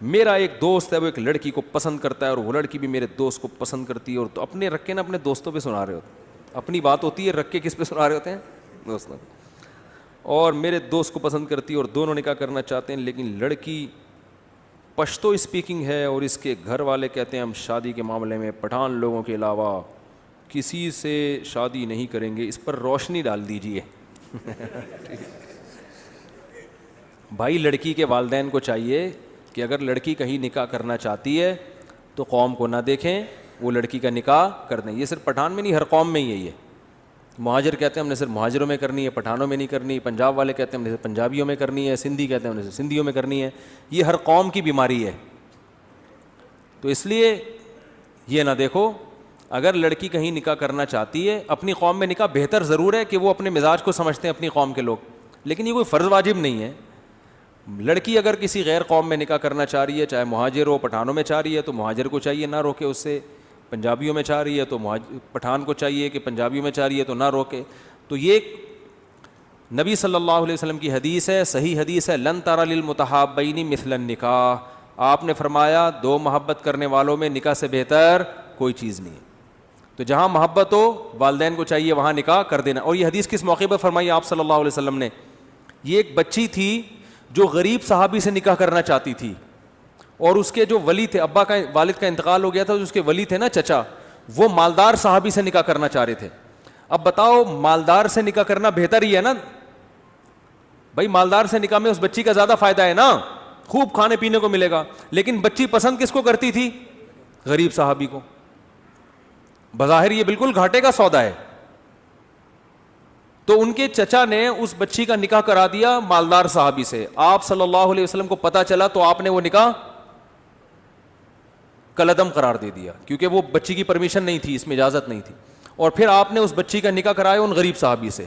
میرا ایک دوست ہے وہ ایک لڑکی کو پسند کرتا ہے اور وہ لڑکی بھی میرے دوست کو پسند کرتی ہے, اور تو اپنے رکھ کے نا اپنے دوستوں پہ سنا رہے ہوتے, اپنی بات ہوتی ہے رکھ کے کس پہ سنا رہے ہوتے ہیں, دوستوں. اور میرے دوست کو پسند کرتی ہے اور دونوں نکاح کرنا چاہتے ہیں, لیکن لڑکی پشتو اسپیکنگ ہے اور اس کے گھر والے کہتے ہیں ہم شادی کے معاملے میں پٹھان لوگوں کے علاوہ کسی سے شادی نہیں کریں گے, اس پر روشنی ڈال دیجیے. بھائی لڑکی کے والدین کو چاہیے کہ اگر لڑکی کہیں نکاح کرنا چاہتی ہے تو قوم کو نہ دیکھیں, وہ لڑکی کا نکاح کر دیں. یہ صرف پٹھان میں نہیں, ہر قوم میں ہی ہے یہ. مہاجر کہتے ہیں ہم نے صرف مہاجروں میں کرنی ہے, پٹھانوں میں نہیں کرنی. پنجاب والے کہتے ہیں ہم نے صرف پنجابیوں میں کرنی ہے, سندھی کہتے ہیں ہم نے صرف سندھیوں میں کرنی ہے. یہ ہر قوم کی بیماری ہے. تو اس لیے یہ نہ دیکھو, اگر لڑکی کہیں نکاح کرنا چاہتی ہے, اپنی قوم میں نکاح بہتر ضرور ہے کہ وہ اپنے مزاج کو سمجھتے ہیں اپنی قوم کے لوگ, لیکن یہ کوئی فرض واجب نہیں ہے. لڑکی اگر کسی غیر قوم میں نکاح کرنا چاہ رہی ہے, چاہے مہاجر ہو پٹھانوں میں چاہ رہی ہے, تو مہاجر کو چاہیے نہ روکے اس سے. پنجابیوں میں چاہ رہی ہے تو پٹھان کو چاہیے کہ پنجابیوں میں چاہ رہی ہے تو نہ روکے. تو یہ نبی صلی اللہ علیہ وسلم کی حدیث ہے, صحیح حدیث ہے, لن تری للمتحابین مثل النکاح. آپ نے فرمایا دو محبت کرنے والوں میں نکاح سے بہتر کوئی چیز نہیں ہے. تو جہاں محبت ہو والدین کو چاہیے وہاں نکاح کر دینا. اور یہ حدیث کس موقع پر فرمائی آپ صلی اللہ علیہ وسلم نے؟ یہ ایک بچی تھی جو غریب صحابی سے نکاح کرنا چاہتی تھی, اور اس کے جو ولی تھے, ابا کا والد کا انتقال ہو گیا تھا, اس کے ولی تھے نا چچا, وہ مالدار صحابی سے نکاح کرنا چاہ رہے تھے. اب بتاؤ مالدار سے نکاح کرنا بہتر ہی ہے نا بھائی, مالدار سے نکاح میں اس بچی کا زیادہ فائدہ ہے نا, خوب کھانے پینے کو ملے گا. لیکن بچی پسند کس کو کرتی تھی؟ غریب صحابی کو. بظاہر یہ بالکل گھاٹے کا سودا ہے. تو ان کے چچا نے اس بچی کا نکاح کرا دیا مالدار صحابی سے. آپ صلی اللہ علیہ وسلم کو پتا چلا تو آپ نے وہ نکاح کالعدم قرار دے دیا, کیونکہ وہ بچی کی پرمیشن نہیں تھی, اس میں اجازت نہیں تھی. اور پھر آپ نے اس بچی کا نکاح کرایا ان غریب صحابی سے.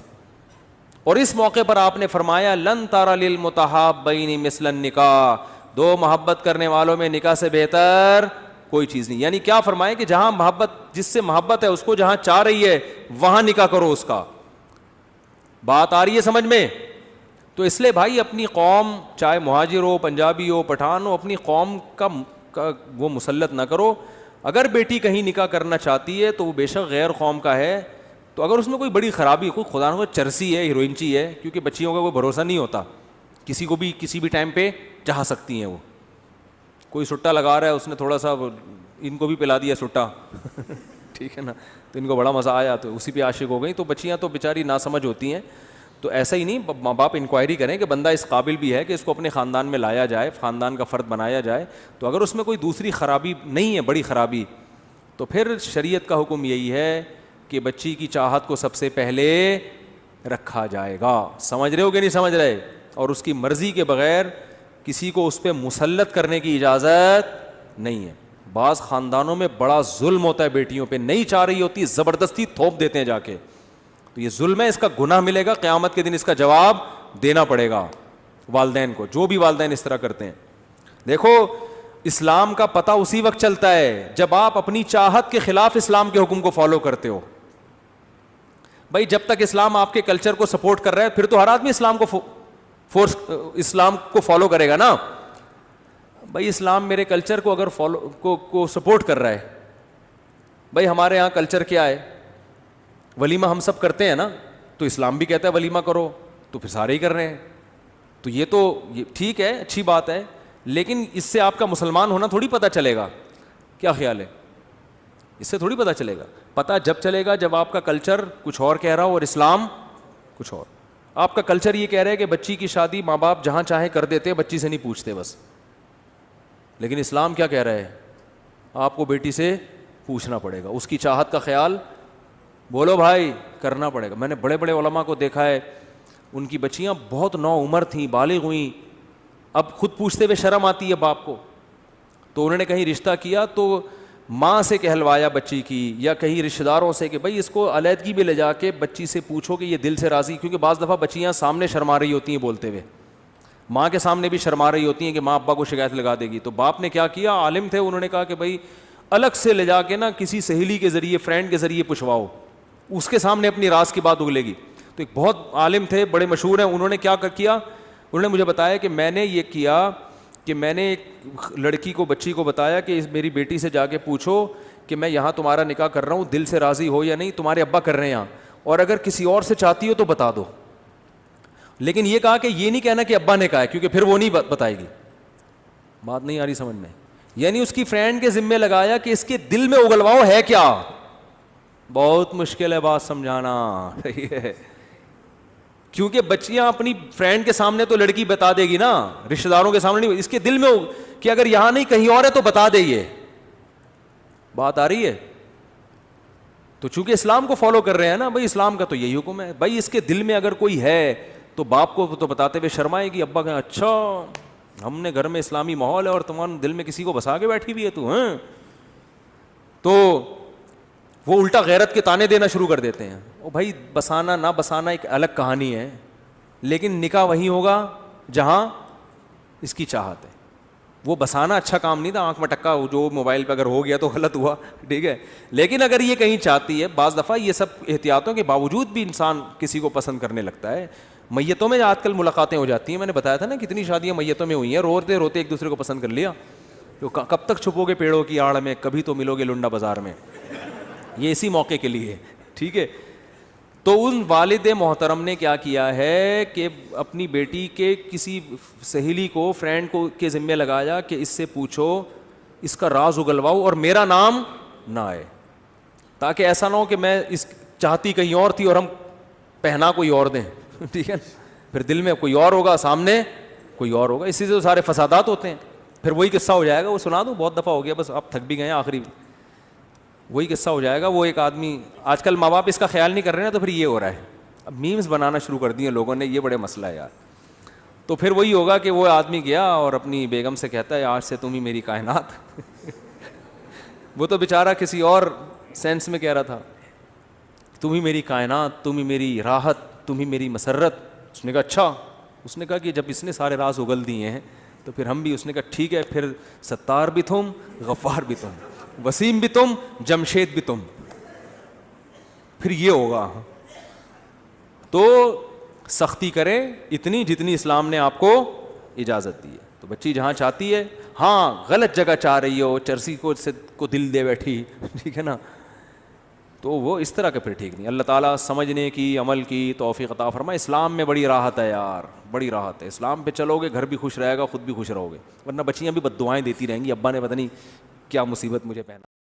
اور اس موقع پر آپ نے فرمایا لن تری للمتحابین مثل النکاح, دو محبت کرنے والوں میں نکاح سے بہتر کوئی چیز نہیں. یعنی کیا فرمائے کہ جہاں محبت, جس سے محبت ہے اس کو جہاں چاہ رہی ہے وہاں نکاح کرو اس کا. بات آ رہی ہے سمجھ میں؟ تو اس لیے بھائی اپنی قوم, چاہے مہاجر ہو, پنجابی ہو, پٹھان ہو, اپنی قوم کا وہ مسلط نہ کرو. اگر بیٹی کہیں نکاح کرنا چاہتی ہے تو وہ بے شک غیر قوم کا ہے, تو اگر اس میں کوئی بڑی خرابی, کوئی خدا نہ چرسی ہے, ہیروئنچی ہے, کیونکہ بچیوں کا کوئی بھروسہ نہیں ہوتا, کسی کو بھی کسی بھی ٹائم پہ چاہ سکتی ہیں. وہ کوئی سٹا لگا رہا ہے, اس نے تھوڑا سا ان کو بھی پلا دیا سٹا ٹھیک ہے نا, تو ان کو بڑا مزہ آیا تو اسی پہ عاشق ہو گئی. تو بچیاں تو بیچاری ناسمجھ ہوتی ہیں. تو ایسا ہی نہیں, ماں باپ انکوائری کریں کہ بندہ اس قابل بھی ہے کہ اس کو اپنے خاندان میں لایا جائے, خاندان کا فرد بنایا جائے. تو اگر اس میں کوئی دوسری خرابی نہیں ہے, بڑی خرابی, تو پھر شریعت کا حکم یہی ہے کہ بچی کی چاہت کو سب سے پہلے رکھا جائے گا. سمجھ رہے ہو کہ نہیں سمجھ رہے؟ اور اس کی مرضی کے بغیر کسی کو اس پہ مسلط کرنے کی اجازت نہیں ہے. بعض خاندانوں میں بڑا ظلم ہوتا ہے بیٹیوں پہ, نہیں چاہ رہی ہوتی زبردستی تھوپ دیتے ہیں جا کے. تو یہ ظلم ہے, اس کا گناہ ملے گا, قیامت کے دن اس کا جواب دینا پڑے گا والدین کو, جو بھی والدین اس طرح کرتے ہیں. دیکھو اسلام کا پتہ اسی وقت چلتا ہے جب آپ اپنی چاہت کے خلاف اسلام کے حکم کو فالو کرتے ہو. بھائی جب تک اسلام آپ کے کلچر کو سپورٹ کر رہا ہے پھر تو ہر آدمی اسلام کو فالو کرے گا نا. بھائی اسلام میرے کلچر کو اگر کو سپورٹ کر رہا ہے, بھائی ہمارے ہاں کلچر کیا ہے, ولیمہ ہم سب کرتے ہیں نا, تو اسلام بھی کہتا ہے ولیمہ کرو, تو پھر سارے ہی کر رہے ہیں. تو یہ ٹھیک ہے, اچھی بات ہے, لیکن اس سے آپ کا مسلمان ہونا تھوڑی پتہ چلے گا. کیا خیال ہے؟ اس سے تھوڑی پتہ چلے گا. پتہ جب چلے گا جب آپ کا کلچر کچھ اور کہہ رہا ہو اور اسلام کچھ اور. آپ کا کلچر یہ کہہ رہا ہے کہ بچی کی شادی ماں باپ جہاں چاہیں کر دیتے, بچی سے نہیں پوچھتے بس. لیکن اسلام کیا کہہ رہا ہے؟ آپ کو بیٹی سے پوچھنا پڑے گا, اس کی چاہت کا خیال بولو بھائی کرنا پڑے گا. میں نے بڑے بڑے علماء کو دیکھا ہے, ان کی بچیاں بہت نو عمر تھیں, بالغ ہوئیں, اب خود پوچھتے ہوئے شرم آتی ہے باپ کو, تو انہوں نے کہیں رشتہ کیا تو ماں سے کہلوایا بچی کی یا کہیں رشتہ داروں سے کہ بھائی اس کو علیحدگی میں لے جا کے بچی سے پوچھو کہ یہ دل سے راضی, کیونکہ بعض دفعہ بچیاں سامنے شرما رہی ہوتی ہیں بولتے ہوئے, ماں کے سامنے بھی شرما رہی ہوتی ہیں کہ ماں ابا کو شکایت لگا دے گی. تو باپ نے کیا کیا, عالم تھے, انہوں نے کہا کہ بھائی الگ سے لے جا کے نا کسی سہیلی کے ذریعے, فرینڈ کے ذریعے پوچھواؤ, اس کے سامنے اپنی راز کی بات اگلے گی. تو ایک بہت عالم تھے, بڑے مشہور ہیں, انہوں نے کیا کیا, انہوں نے مجھے بتایا کہ میں نے یہ کیا کہ میں نے ایک لڑکی کو, بچی کو بتایا کہ میری بیٹی سے جا کے پوچھو کہ میں یہاں تمہارا نکاح کر رہا ہوں, دل سے راضی ہو یا نہیں, تمہارے ابا کر رہے ہیں یہاں, اور اگر کسی اور سے چاہتی ہو تو بتا دو. لیکن یہ کہا کہ یہ نہیں کہنا کہ ابا نے کہا ہے, کیونکہ پھر وہ نہیں بتائے گی. بات نہیں آ رہی سمجھ میں؟ یعنی اس کی فرینڈ کے ذمے لگایا کہ اس کے دل میں اگلواؤ ہے کیا. بہت مشکل ہے بات سمجھانا, صحیح ہے, کیونکہ بچیاں اپنی فرینڈ کے سامنے تو لڑکی بتا دے گی نا, رشتہ داروں کے سامنے نہیں. اس کے دل میں کہ اگر یہاں نہیں کہیں اور ہے تو بتا دے. یہ بات آ رہی ہے؟ تو چونکہ اسلام کو فالو کر رہے ہیں نا بھائی, اسلام کا تو یہی حکم ہے بھائی, اس کے دل میں اگر کوئی ہے تو باپ کو تو بتاتے ہوئے شرمائے گی. ابا کہیں اچھا ہم نے گھر میں اسلامی ماحول ہے اور تمہارے دل میں کسی کو بسا کے بیٹھی ہوئی ہے تو ہیں, تو وہ الٹا غیرت کے تانے دینا شروع کر دیتے ہیں. او بھائی بسانا نہ بسانا ایک الگ کہانی ہے, لیکن نکاح وہیں ہوگا جہاں اس کی چاہت ہے. وہ بسانا اچھا کام نہیں تھا, آنکھ مٹکا جو موبائل پہ اگر ہو گیا تو غلط ہوا, ٹھیک ہے, لیکن اگر یہ کہیں چاہتی ہے, بعض دفعہ یہ سب احتیاطوں کے باوجود بھی انسان کسی کو پسند کرنے لگتا ہے. میتوں میں آج کل ملاقاتیں ہو جاتی ہیں, میں نے بتایا تھا نا کتنی شادیاں میتوں میں ہوئی ہیں, روتے روتے ایک دوسرے کو پسند کر لیا. تو کب تک چھپو گے پیڑوں کی آڑ میں, کبھی تو ملو گے لنڈا بازار میں. یہ اسی موقع کے لیے, ٹھیک ہے. تو ان والد محترم نے کیا کیا ہے کہ اپنی بیٹی کے کسی سہیلی کو, فرینڈ کو کے ذمے لگایا کہ اس سے پوچھو, اس کا راز اگلواؤ اور میرا نام نہ آئے, تاکہ ایسا نہ ہو کہ میں اس چاہتی کہیں اور تھی اور ہم پہنا کوئی اور دیں, ٹھیک ہے. پھر دل میں کوئی اور ہوگا, سامنے کوئی اور ہوگا, اسی سے تو سارے فسادات ہوتے ہیں. پھر وہی قصہ ہو جائے گا, وہ سنا دوں, بہت دفعہ ہو گیا, بس آپ تھک بھی گئے ہیں, آخری وہی قصہ ہو جائے گا. وہ ایک آدمی, آج کل ماں باپ اس کا خیال نہیں کر رہے ہیں, تو پھر یہ ہو رہا ہے, اب میمز بنانا شروع کر دیے لوگوں نے, یہ بڑے مسئلہ ہے یار. تو پھر وہی ہوگا کہ وہ آدمی گیا اور اپنی بیگم سے کہتا ہے آج سے تم ہی میری کائنات. وہ تو بیچارہ کسی اور سینس میں کہہ رہا تھا, تم ہی میری کائنات, تم ہی میری راحت, تم ہی میری مسرت. اس نے کہا اچھا. اس نے کہا کہ جب اس نے سارے راز اگل دیے ہیں تو پھر ہم بھی. اس نے کہا ٹھیک ہے, پھر ستار بھی تم, غفار بھی تم, وسیم بھی تم, جمشید بھی تم, پھر یہ ہوگا. تو سختی کریں اتنی جتنی اسلام نے آپ کو اجازت دی ہے. تو بچی جہاں چاہتی ہے, ہاں غلط جگہ چاہ رہی ہو, چرسی کو دل دے بیٹھی, ٹھیک ہے نا, تو وہ اس طرح کے پھر ٹھیک نہیں. اللہ تعالیٰ سمجھنے کی, عمل کی توفیق عطا فرمائے. اسلام میں بڑی راحت ہے یار, بڑی راحت ہے. اسلام پہ چلو گے گھر بھی خوش رہے گا, خود بھی خوش رہو گے, ورنہ بچیاں بھی بد دعائیں دیتی رہیں گی, ابا نے پتہ نہیں کیا مصیبت مجھے پہنا.